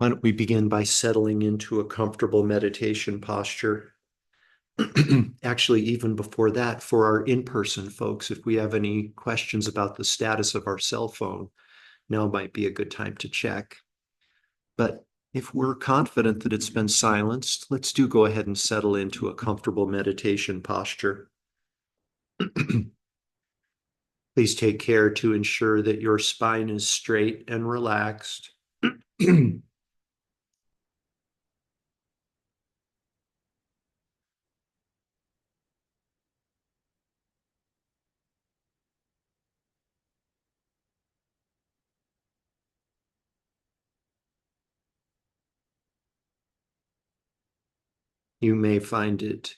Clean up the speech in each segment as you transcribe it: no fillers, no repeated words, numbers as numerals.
Why don't we begin by settling into a comfortable meditation posture? Actually, even before that, for our in-person folks, if we have any questions about the status of our cell phone, now might be a good time to check. But if we're confident that it's been silenced, let's go ahead and settle into a comfortable meditation posture. Please take care to ensure that your spine is straight and relaxed. You may find it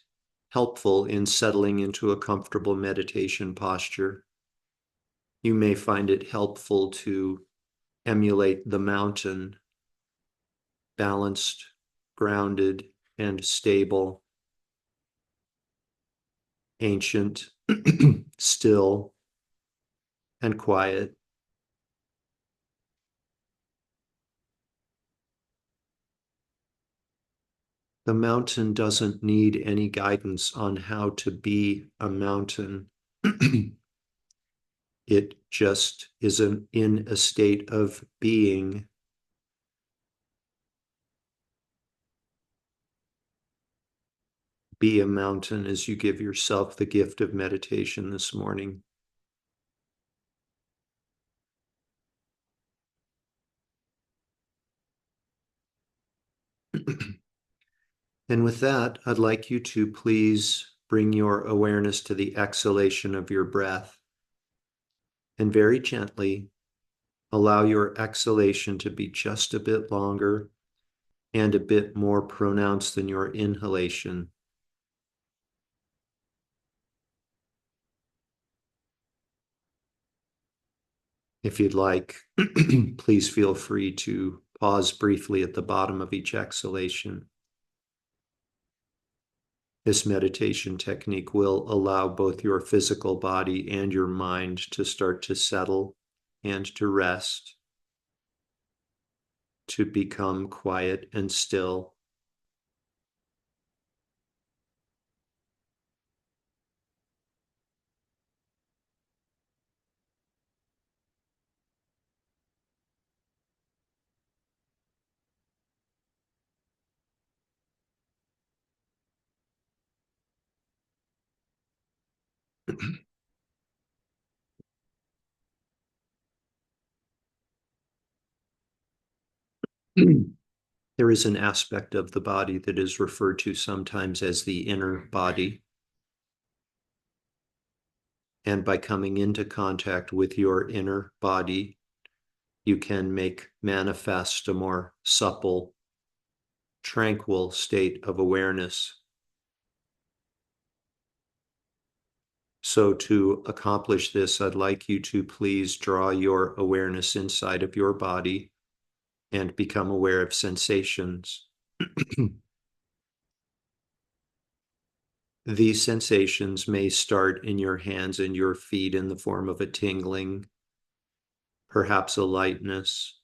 helpful in settling into a comfortable meditation posture. You may find it helpful to emulate the mountain, balanced, grounded, and stable, ancient, still, and quiet. The mountain doesn't need any guidance on how to be a mountain. It just is in a state of being. Be a mountain as you give yourself the gift of meditation this morning. And with that, I'd like you to please bring your awareness to the exhalation of your breath. And very gently allow your exhalation to be just a bit longer and a bit more pronounced than your inhalation. If you'd like, please feel free to pause briefly at the bottom of each exhalation. This meditation technique will allow both your physical body and your mind to start to settle and to rest, to become quiet and still. There is an aspect of the body that is referred to sometimes as the inner body. And by coming into contact with your inner body, you can make manifest a more supple, tranquil state of awareness. So, to accomplish this, I'd like you to please draw your awareness inside of your body and become aware of sensations. These sensations may start in your hands and your feet in the form of a tingling, perhaps a lightness,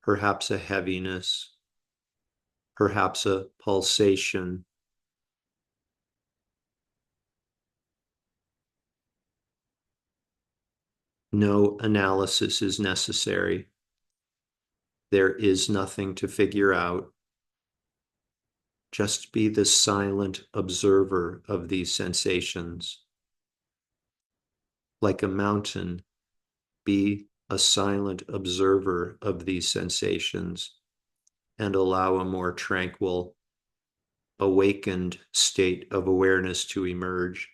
perhaps a heaviness, perhaps a pulsation. No analysis is necessary. There is nothing to figure out. Just be the silent observer of these sensations. Like a mountain, be a silent observer of these sensations and allow a more tranquil, awakened state of awareness to emerge.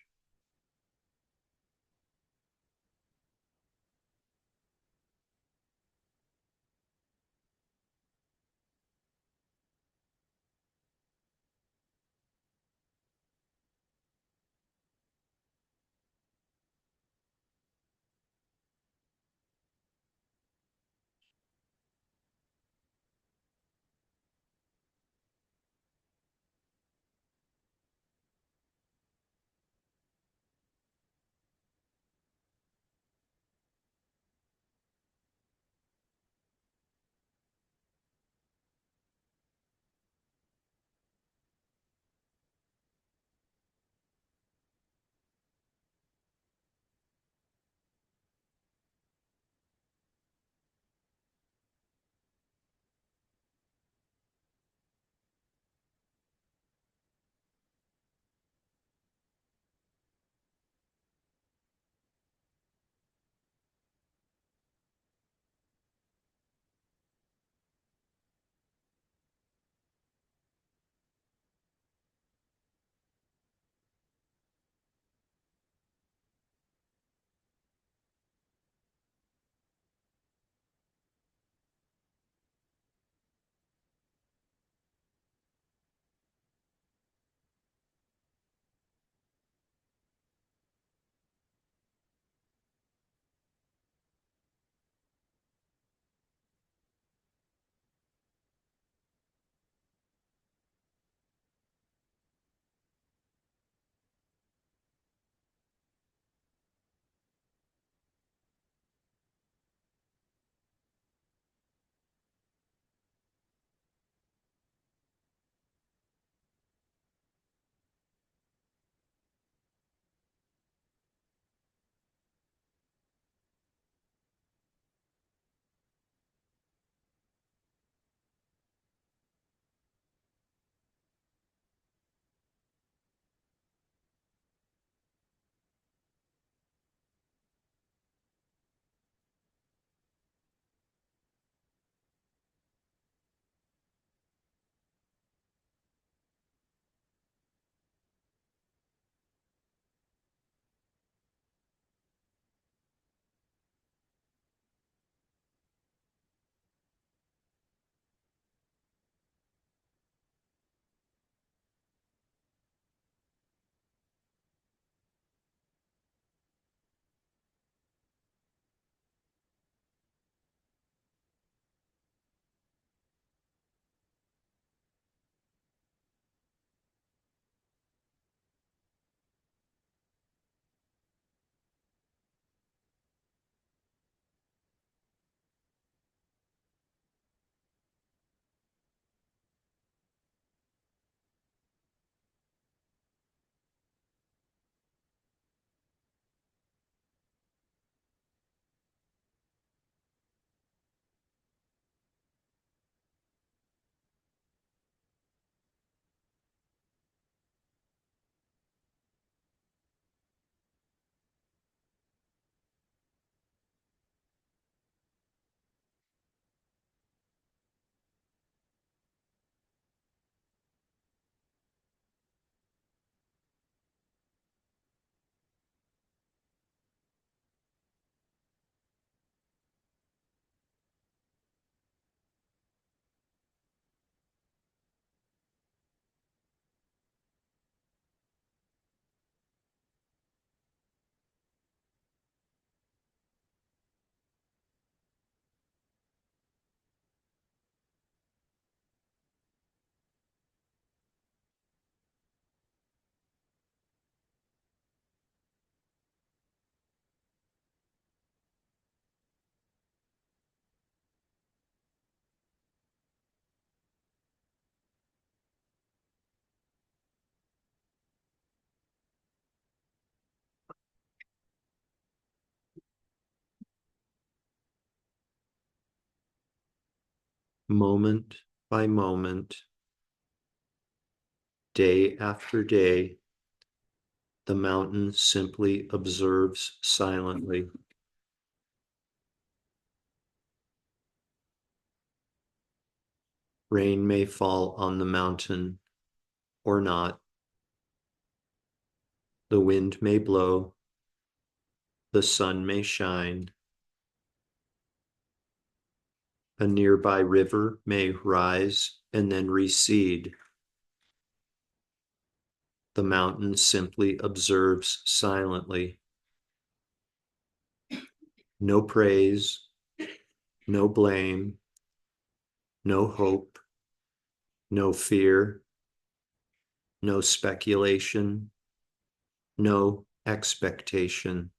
moment by moment, day after day, the mountain simply observes silently. Rain may fall on the mountain or not. The wind may blow. The sun may shine. A nearby river may rise and then recede. The mountain simply observes silently. No praise, no blame, no hope, no fear, no speculation, no expectation.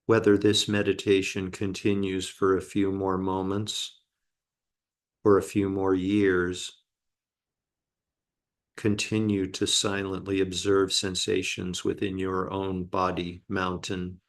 Whether this meditation continues for a few more moments or a few more years, continue to silently observe sensations within your own body mountain.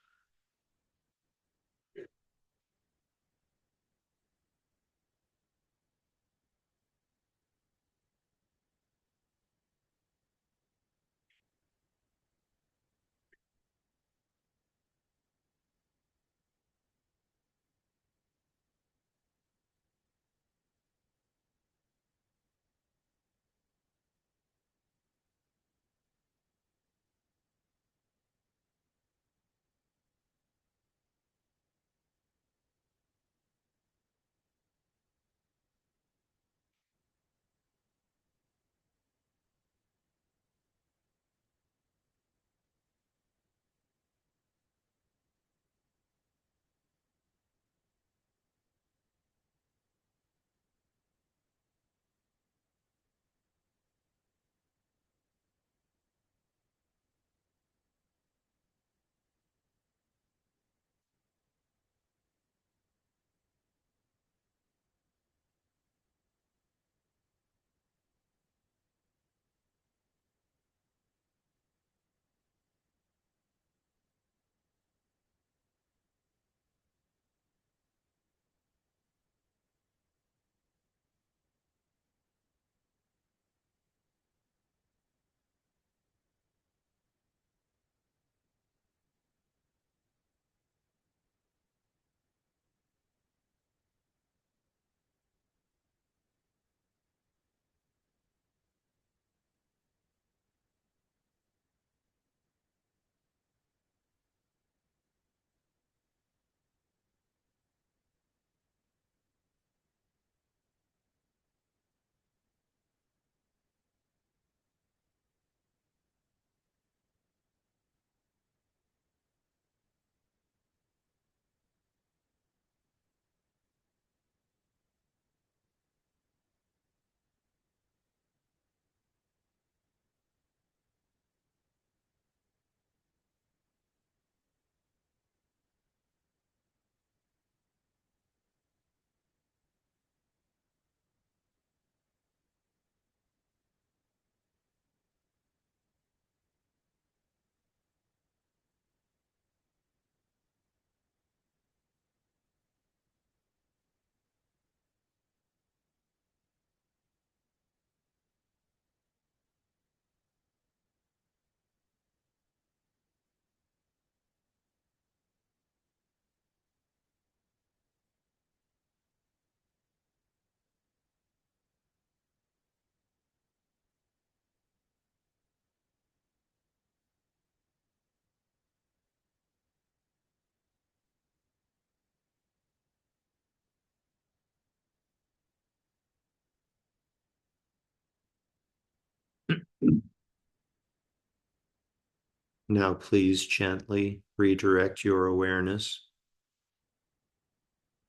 Now, please gently redirect your awareness.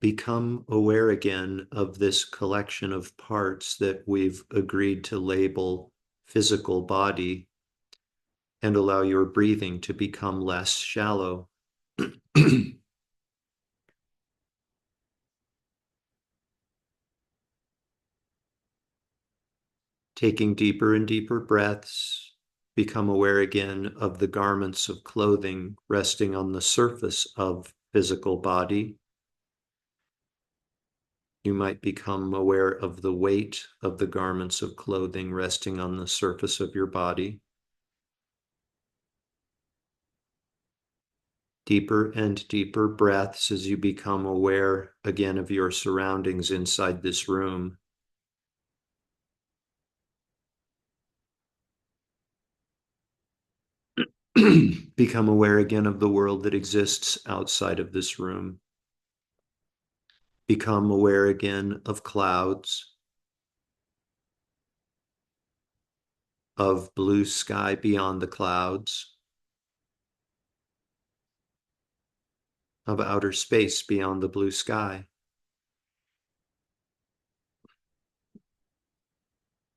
Become aware again of this collection of parts that we've agreed to label physical body, and allow your breathing to become less shallow. Taking deeper and deeper breaths, Become aware again of the garments of clothing resting on the surface of physical body. You might become aware of the weight of the garments of clothing resting on the surface of your body. Deeper and deeper breaths as you become aware again of your surroundings inside this room. Become aware again of the world that exists outside of this room. Become aware again of clouds, of blue sky beyond the clouds, of outer space beyond the blue sky.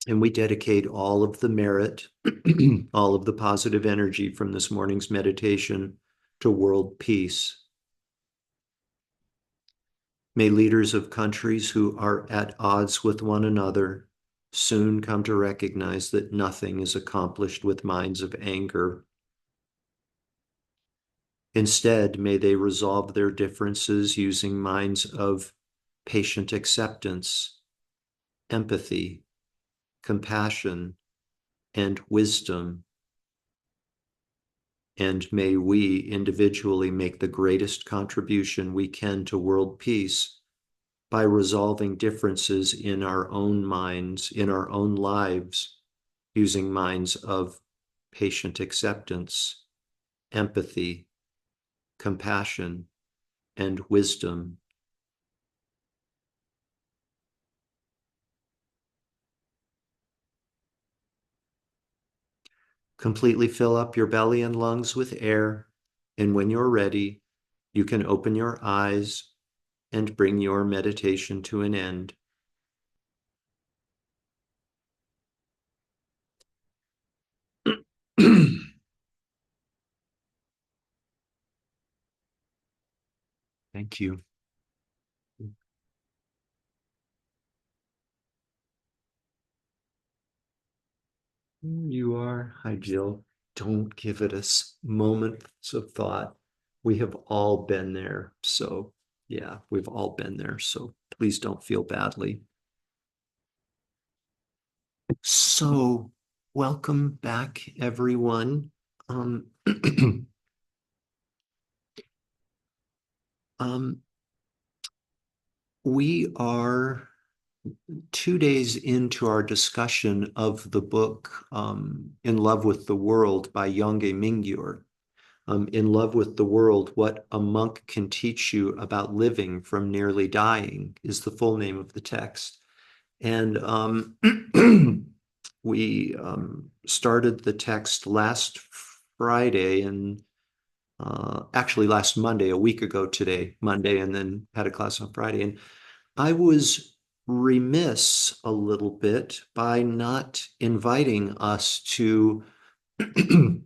And we dedicate all of the merit, all of the positive energy from this morning's meditation to world peace. May leaders of countries who are at odds with one another soon come to recognize that nothing is accomplished with minds of anger. Instead, may they resolve their differences using minds of patient acceptance, empathy, compassion, and wisdom. And may we individually make the greatest contribution we can to world peace by resolving differences in our own minds, in our own lives, using minds of patient acceptance, empathy, compassion, and wisdom. Completely fill up your belly and lungs with air, and when you're ready, you can open your eyes and bring your meditation to an end. Thank you. You are. Hi, Jill. Don't give it a moments of thought. We have all been there. So, yeah, we've all been there. So please don't feel badly. So, welcome back, everyone. Um, um, we are 2 days into our discussion of the book In Love with the World by Yongey Mingyur. In Love with the World, What a Monk Can Teach You About Living from Nearly Dying is the full name of the text. And we started the text last Friday and actually last Monday, a week ago today, Monday, and then had a class on Friday. And I was remiss a little bit by not inviting us to kind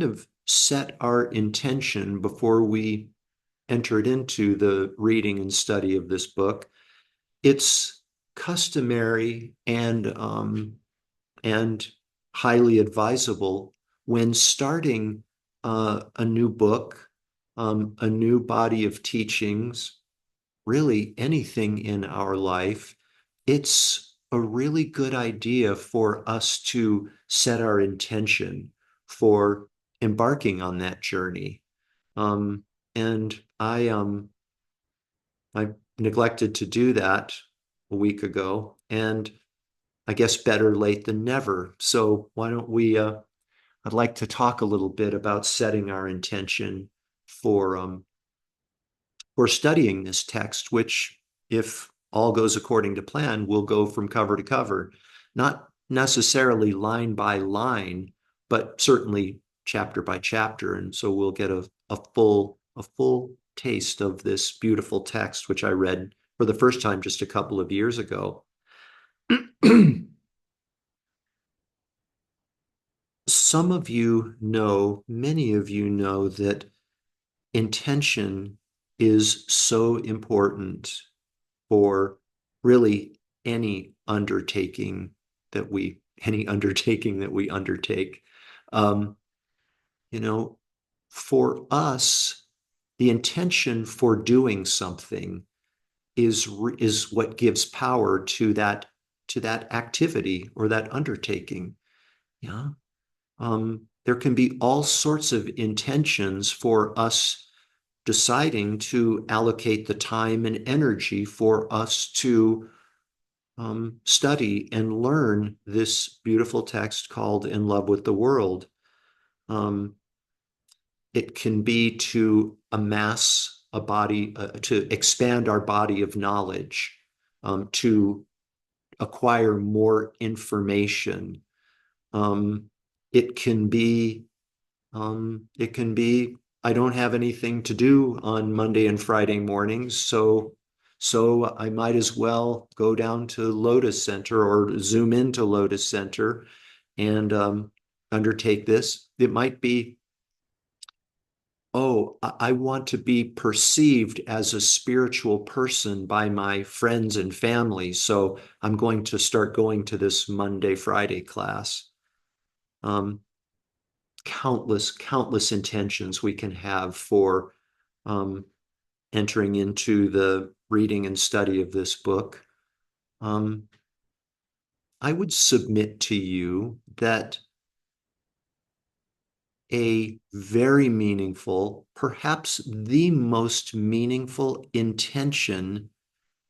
of set our intention before we entered into the reading and study of this book. It's customary and highly advisable when starting a new book, a new body of teachings, really anything in our life. It's a really good idea for us to set our intention for embarking on that journey. Um, and I neglected to do that a week ago, and I guess better late than never. So why don't we? I'd like to talk a little bit about setting our intention for for studying this text, which, if all goes according to plan, will go from cover to cover, not necessarily line by line, but certainly chapter by chapter. And so we'll get a full taste of this beautiful text, which I read for the first time just a couple of years ago. Some of you know, many of you know that intention is so important for really any undertaking that we undertake. Um, you know, for us, the intention for doing something is what gives power to that activity or that undertaking. Yeah. There can be all sorts of intentions for us deciding to allocate the time and energy for us to study and learn this beautiful text called In Love with the World. Um, it can be to amass a body, to expand our body of knowledge, to acquire more information. Um, it can be, it can be, I don't have anything to do on Monday and Friday mornings, so I might as well go down to Lotus Center or zoom into Lotus Center and undertake this. It might be, oh, I want to be perceived as a spiritual person by my friends and family, so I'm going to start going to this Monday, Friday class. Um, countless intentions we can have for um, entering into the reading and study of this book. Um, I would submit to you that a very meaningful, perhaps the most meaningful intention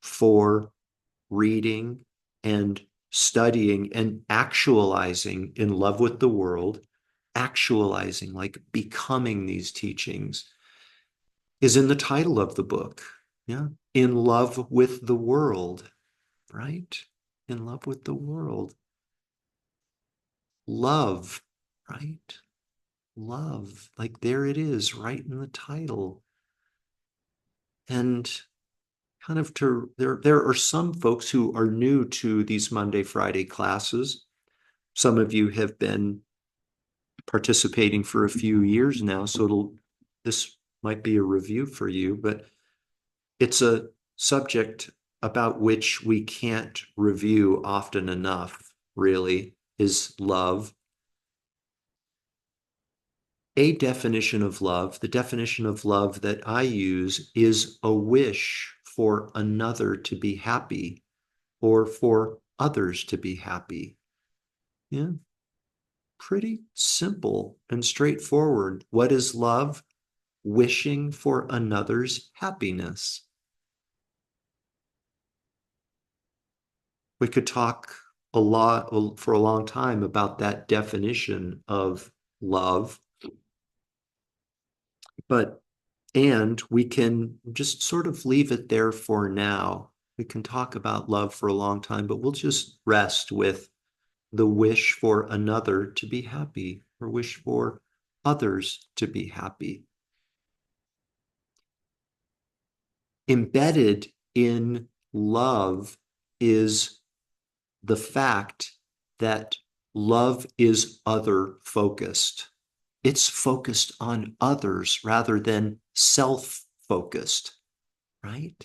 for reading and studying and actualizing in love with the world, actualizing, like becoming these teachings, is in the title of the book. Yeah. In love with the world, right? In love with the world. Love, right? Love. Like there it is, right in the title. And kind of to there are some folks who are new to these Monday, Friday classes. Some of you have been participating for a few years now, so this might be a review for you, but it's a subject about which we can't review often enough, really, is love. A definition of love, the definition of love that I use, is a wish for another to be happy or for others to be happy. Yeah, pretty simple and straightforward. What is love? Wishing for another's happiness. We could talk a lot for a long time about that definition of love, but and we can just sort of leave it there for now. We can talk about love for a long time, but we'll just rest with the wish for another to be happy or wish for others to be happy. Embedded in love is the fact that love is other focused. It's focused on others rather than self focused, right?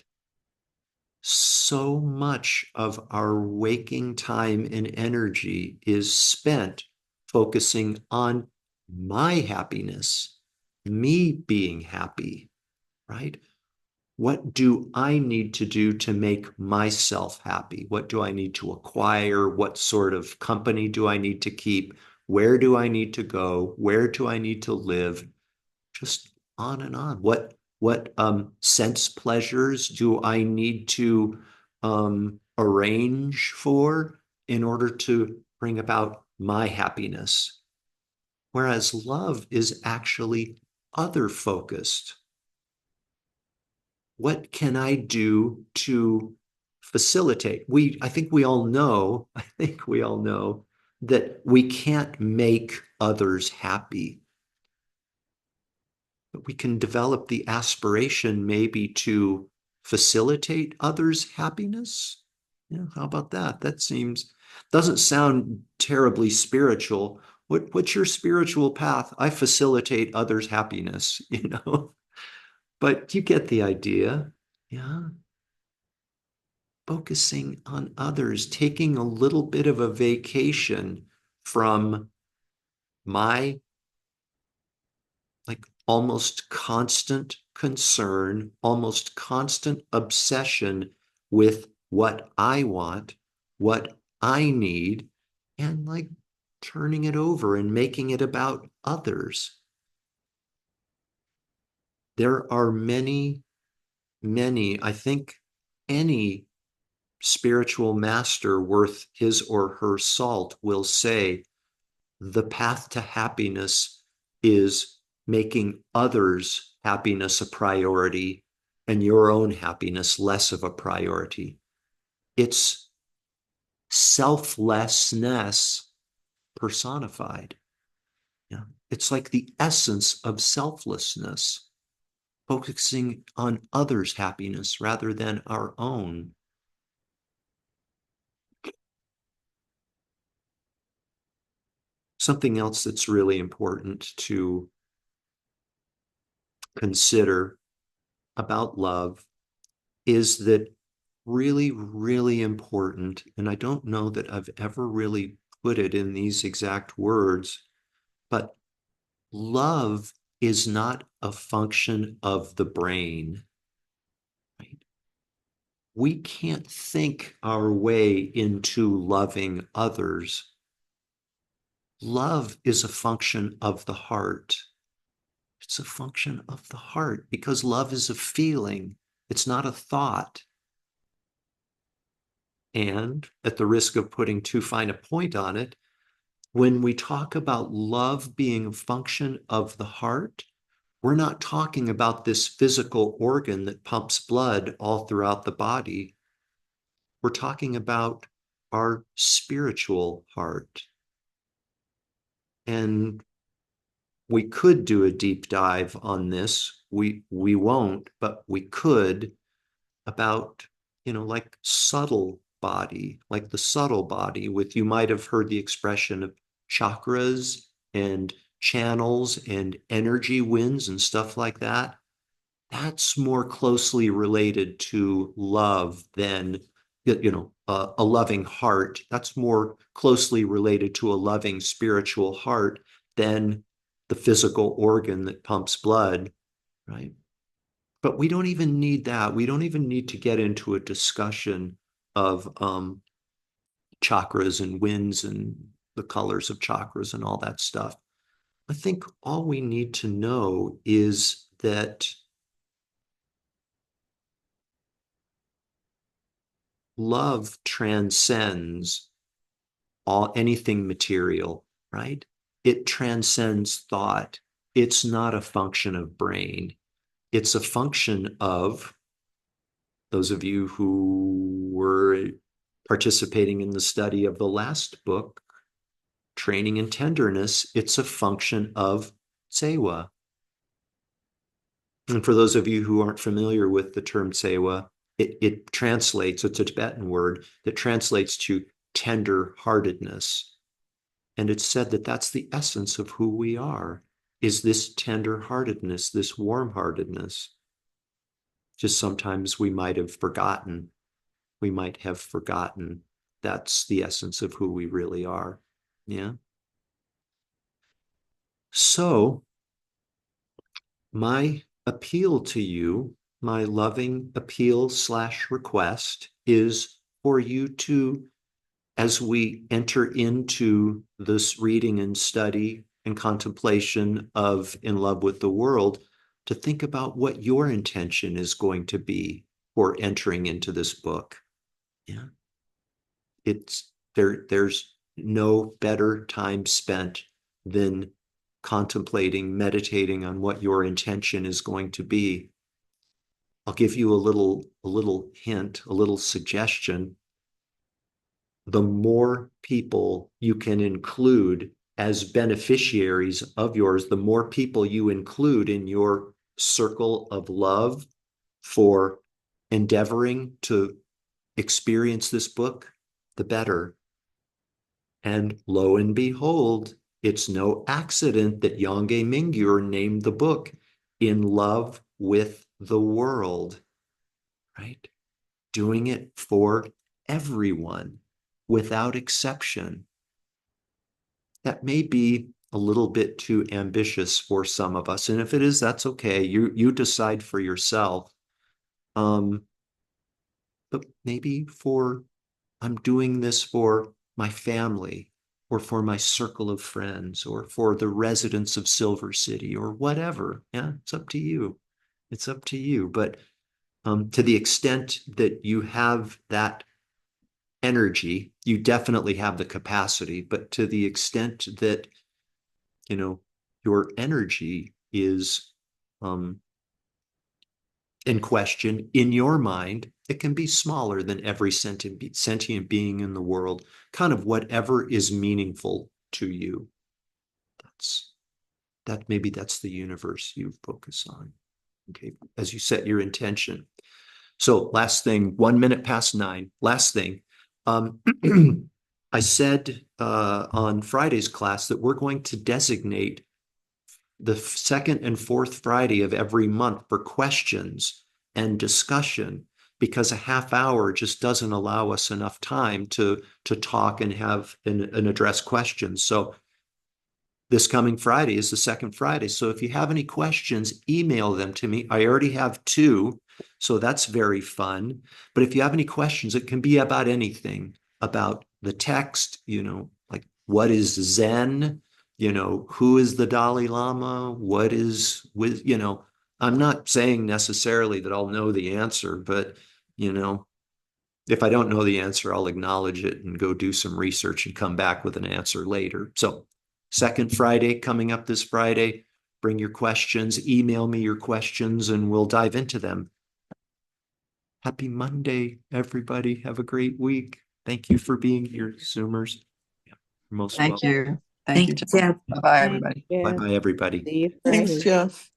So much of our waking time and energy is spent focusing on my happiness, me being happy, right? What do I need to do to make myself happy? What do I need to acquire? What sort of company do I need to keep? Where do I need to go? Where do I need to live? Just on and on. What sense pleasures do I need to arrange for in order to bring about my happiness? Whereas love is actually other focused. What can I do to facilitate? I think we all know, I think we all know that we can't make others happy, but we can develop the aspiration maybe to facilitate others' happiness. Yeah, how about that? That doesn't sound terribly spiritual. What's your spiritual path? I facilitate others' happiness, you know? But you get the idea. Yeah. Focusing on others, taking a little bit of a vacation from my like almost constant concern, almost constant obsession with what I want, what I need, and like turning it over and making it about others. There are many, many, I think any spiritual master worth his or her salt will say the path to happiness is making others' happiness a priority and your own happiness less of a priority. It's selflessness personified. Yeah. It's like the essence of selflessness, focusing on others' happiness rather than our own. Something else that's really important to consider about love is that really, really important, and I don't know that I've ever really put it in these exact words, but love is not a function of the brain, right? We can't think our way into loving others. Love is a function of the heart. It's a function of the heart because love is a feeling. It's not a thought. And at the risk of putting too fine a point on it, when we talk about love being a function of the heart, we're not talking about this physical organ that pumps blood all throughout the body. We're talking about our spiritual heart. And we could do a deep dive on this. We won't, but we could about, like the subtle body with, you might have heard the expression of chakras and channels and energy winds and stuff like that. That's more closely related to love than, a loving heart. That's more closely related to a loving spiritual heart than the physical organ that pumps blood, right? But we don't even need that. We don't even need to get into a discussion of chakras and winds and the colors of chakras and all that stuff. I think all we need to know is that love transcends anything material, right? It transcends thought. It's not a function of brain. It's a function of those of you who were participating in the study of the last book, Training in Tenderness, it's a function of tsewa. And for those of you who aren't familiar with the term tsewa, it translates, it's a Tibetan word that translates to tender heartedness. And it's said that that's the essence of who we are, is this tender heartedness, this warm heartedness. Just sometimes we might have forgotten that's the essence of who we really are. Yeah. So, my appeal to you, my loving appeal / request is for you to, as we enter into this reading and study and contemplation of In Love with the World, to think about what your intention is going to be for entering into this book. Yeah. There's no better time spent than contemplating, meditating on what your intention is going to be. I'll give you a little hint, a little suggestion. The more people you can include as beneficiaries of yours, the more people you include in your circle of love for endeavoring to experience this book, the better. And lo and behold, it's no accident that Yongey Mingyur named the book In Love with the World, right? Doing it for everyone without exception. That may be a little bit too ambitious for some of us. And if it is, that's okay. You decide for yourself. But maybe I'm doing this for my family or for my circle of friends or for the residents of Silver City or whatever. Yeah, it's up to you. It's up to you. But to the extent that you have that energy, you definitely have the capacity. But to the extent that, your energy is in question in your mind, it can be smaller than every sentient being in the world, kind of whatever is meaningful to you. Maybe that's the universe you focus on. Okay, as you set your intention. So last thing, 1 minute past 9. Last thing. I said on Friday's class that we're going to designate the second and fourth Friday of every month for questions and discussion, because a half hour just doesn't allow us enough time to talk and have and address questions. So this coming Friday is the second Friday. So if you have any questions, email them to me. I already have 2, so that's very fun. But if you have any questions, it can be about anything, about the text, like what is Zen? Who is the Dalai Lama? What is with, I'm not saying necessarily that I'll know the answer, but, if I don't know the answer, I'll acknowledge it and go do some research and come back with an answer later. So, second Friday coming up this Friday, bring your questions, email me your questions, and we'll dive into them. Happy Monday, everybody. Have a great week. Thank you for being here, Zoomers. Yeah, you're most welcome. Thank you. Thank you, Jeff. Bye-bye, everybody. Bye-bye, everybody. See you Thanks, Friday. Jeff.